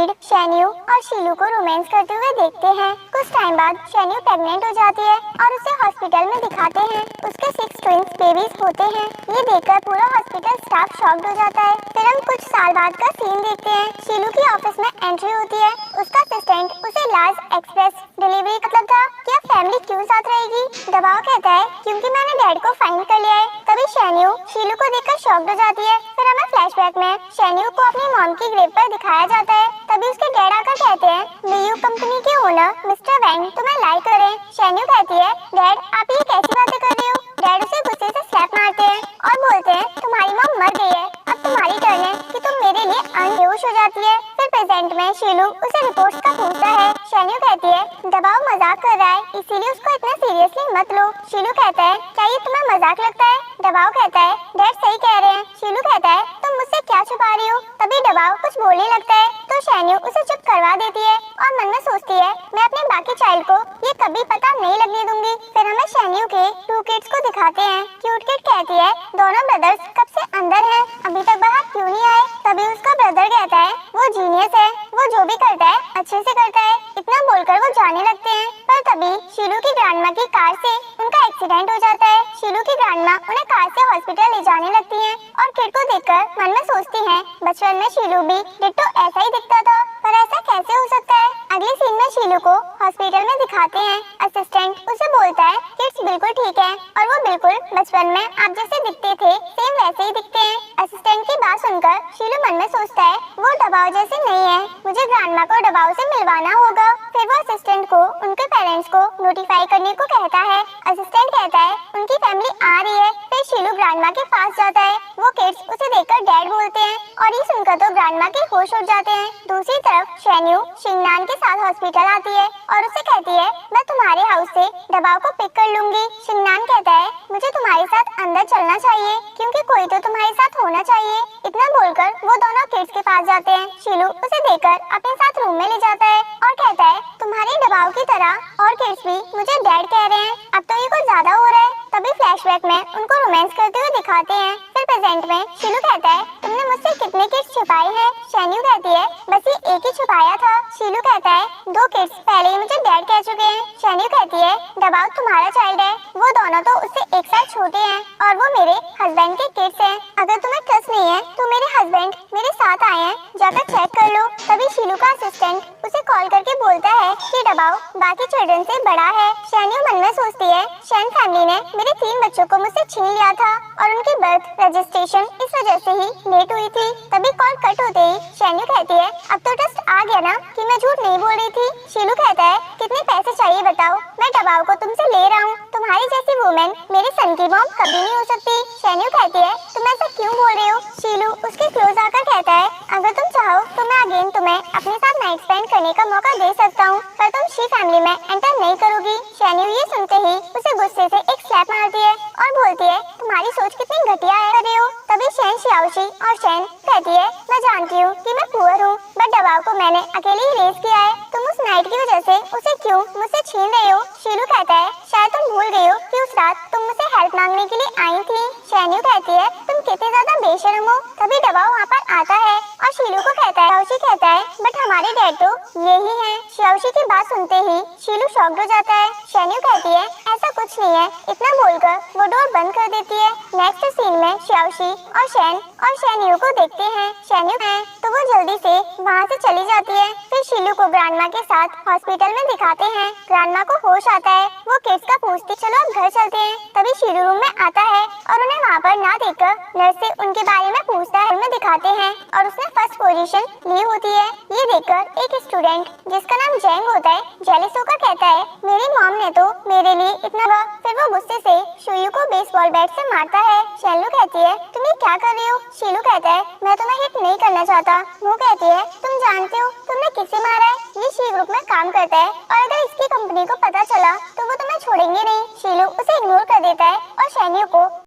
Lead शैन्यू और शीलू को romance करते हुए देखते हैं। कुछ टाइम बाद शैन्यू प्रेग्नेंट हो जाती है और उसे हॉस्पिटल में दिखाते हैं। उसके 6 ट्विंस बेबीज होते हैं। ये देखकर पूरा हॉस्पिटल स्टाफ शॉक्ड हो जाता है। फिर हम कुछ साल बाद का सीन देखते हैं। शीलू की ऑफिस में एंट्री होती है। उसका असिस्टेंट उसे लार्ज एक्सप्रेस डिलीवरी मतलब था कि अब फैमिली क्यों साथ रहेगी। दबाव कहता है क्योंकि मैंने डैड को फाइंड कर लिया है। तभी शैन्यू शीलू को देखकर शॉक्ड हो जाती है। फिर हमें फ्लैशबैक में शैन्यू को अपनी मॉम की ग्रेव पर दिखाया जाता है। तभी उसके डैड आकर कहते हैं वीयू कंपनी के ओनर मिस्टर वैंग तुम्हें लाइक करें। शैन्यू कहती है डैड आप ये कैसी बातें कर रहे हो। डैड उसे गुस्से से स्लैप मारते हैं और बोलते हैं तुम्हारी मॉम मर गई है, अब तुम्हारी टर्न है कि तुम मेरे लिए अनहोश हो जाती है। फिर प्रेजेंट में शीलू उसे रिपोर्ट्स का पूछता है। शैन्यू कहती है दबाव मजाक कर रहा है इसीलिए उसको इतना सीरियसली मत लो। शीलू कहता है क्या ये तुम्हें मजाक लगता है। दबाव कहता है डैड सही कह रहे हैं। शीलू कहता है तुम मुझसे क्या छुपा रही हो। तभी दबाव कुछ बोलने लगता है तो शैन्यू उसे चुप करवा देती है और मन में सोचती है मैं अपने बाकी चाइल्ड को ये कभी पता नहीं लगने दूंगी। फिर हमें शैन्यू के 2 किड्स को दिखाते हैं। क्यूट किड कहती है दोनों ब्रदर्स कब से अंदर हैं, अभी तक बाहर क्यों नहीं आए। तभी उसका ब्रदर कहता है वो जीनियस है, वो जो भी करता है अच्छे से करता है। इतना बोलकर वो जाने लगते हैं। पर तभी शीलू की ग्रैंडमा की कार से उनका एक्सीडेंट हो जाता है। शीलू की ग्रैंडमा उन्हें कार से हॉस्पिटल ले जाने लगती हैं और किड को देखकर मन में सोचती हैं बचपन में शीलू भी डिट्टो ऐसा ही दिखता था, पर ऐसा कैसे हो सकता है। अगले सीन में शीलू को हॉस्पिटल में दिखाते हैं। असिस्टेंट उसे बोलता है किड्स बिल्कुल ठीक है और वो बिल्कुल बचपन में आप जैसे दिखते थे सेम वैसे ही दिखते हैं। असिस्टेंट की बात सुनकर शीलू मन में सोचता है वो दबाव जैसे नहीं है, मुझे ग्रैंडमा को दबाव से मिलवाना होगा। फिर वो असिस्टेंट को उनके पेरेंट्स को नोटिफाई करने को कहता है। असिस्टेंट कहता है उनकी फैमिली आ रही है। फिर शीलू ग्रैंडमा के पास जाता है। वो किड्स उसे देखकर डैड बोलते हैं और ये सुनकर तो ग्रैंडमा के होश उड़ जाते हैं। दूसरी तरफ शैन्यू शिंगनान के साथ हॉस्पिटल आती है और उसे कहती है मैं तुम्हारे हाउस से दबाव को पिक कर लूंगी। शिंगनान कहता है मुझे तुम्हारे साथ अंदर चलना चाहिए क्योंकि कोई तो तुम्हारे साथ होना चाहिए। इतना बोलकर वो दोनों किड्स के पास जाते हैं। शीलू उसे देखकर अपने साथ रूम में ले जाता है और कहता है तुम्हारे दबाव की तरह और किड्स भी मुझे डैड कह रहे हैं, अब तो ये कुछ ज्यादा हो रहा है। तभी फ्लैशबैक में उनको रोमांस करते हुए दिखाते हैं। फिर प्रेजेंट में शीलू कहता है तुमने मुझसे कितने किड्स छुपाए हैं। शैन्यू कहती है बस ये एक ही छुपाया था। शीलू कहता है 2 किड्स पहले ही मुझे डैड कह चुके हैं। शैन्यू कहती है दबाव तुम्हारा चाइल्ड है, वो दोनों तो उससे 1 साल छोटे हैं और वो मेरे हस्बैंड के किड्स हैं। अगर तुम्हें ट्रस्ट नहीं है तो मेरे हस्बैंड मेरे साथ आए हैं, जाकर चेक कर लो। तभी शीलू का असिस्टेंट उसे कॉल करके बोलता है कि दबाव बाकी चिल्ड्रन से बड़ा है। शैन्यू मन में सोचती है शैन फैमिली ने मेरे 3 बच्चों को मुझसे छीन लिया था और उनकी बर्थ रजिस्ट्रेशन इस वजह से ही लेट हुई थी। तभी कॉल कट होते ही शैन्यू कहती है अब तो ट्रस्ट आ गया ना कि मैं झूठ नहीं बोल रही थी। शीलू कहता है कितने पैसे चाहिए बताओ, मैं दबाव को तुमसे ले रहा हूँ, तुम्हारी जैसी वुमेन मेरे सन की मॉम कभी नहीं हो सकती। शैन्यू कहती है तुम ऐसा क्यों बोल रहे हो। शीलू उसके क्लोज आकर कहता है अगर तुम चाहो तो मैं अगेन तुम्हें अपने साथ नाइट स्पेंड करने का मौका दे सकता हूँ, पर तुम शी फैमिली में एंटर नहीं करोगी। शैन्यू ये सुनते ही उसे गुस्से से एक स्लैप मारती है और बोलती है तुम्हारी सोच कितनी घटिया है कर रहे हो। तभी शैन शियाओशी और शैन कहती है मैं जानती हूँ कि मैं पुअर हूँ, बट दबाव को मैंने अकेले ही रेज किया है, तुम उस नाइट की वजह से उसे क्यों मुझसे छीन रहे हो। शीलू कहता है शायद तुम भूल गई हो कि उस रात तुम मुझसे हेल्प मांगने के लिए आई थी। शैन्यू कहती है तुम कितने ज्यादा बेशर्म हो। तभी दबाव वहाँ पर आता है और शीलू को कहता है शियाओशी कहता है बट हमारे डैड तो यही है। शियाओशी की बात सुनते ही शीलू शॉक्ड हो जाता है। शैन्यू कहती है ऐसा कुछ नहीं है, इतना बोलकर वो डोर बंद कर देती है। नेक्स्ट सीन में शियाओशी और शैन्यू को देखते हैं। शैन्यू है तो वो जल्दी से वहाँ से चली जाती है। फिर शीलू को ग्रैंडमा के साथ हॉस्पिटल में दिखाते हैं। ग्रैंडमा को होश आता है, वो किड्स का पूछती चलो अब घर चलते हैं। तभी शीलू रूम में आता है और उन्हें वहाँ पर ना देखकर नर्स से उनके बारे में पूछता है। उन्हें दिखाते हैं और उसने फर्स्ट पोजीशन ली होती है। ये देखकर एक स्टूडेंट जिसका नाम जेंग होता है जेलिस होकर कहता है मेरी मॉम ने तो मेरे लिए इतना हुआ। फिर वो गुस्से से शुयू को बेसबॉल बैट से मारता है। शैलू कहती है तुम ये क्या कर रहे हो। शीलू कहता है मैं तुम्हें हिट नहीं करना चाहता। वो कहती है तुम जानते हो तुमने किसे मारा है, ये शी ग्रुप में काम करता है और अगर इसकी कंपनी को पता चला तो वो तुम्हें छोड़ेंगे नहीं। शीलू उसे इग्नोर कर देता है और शैन्यू को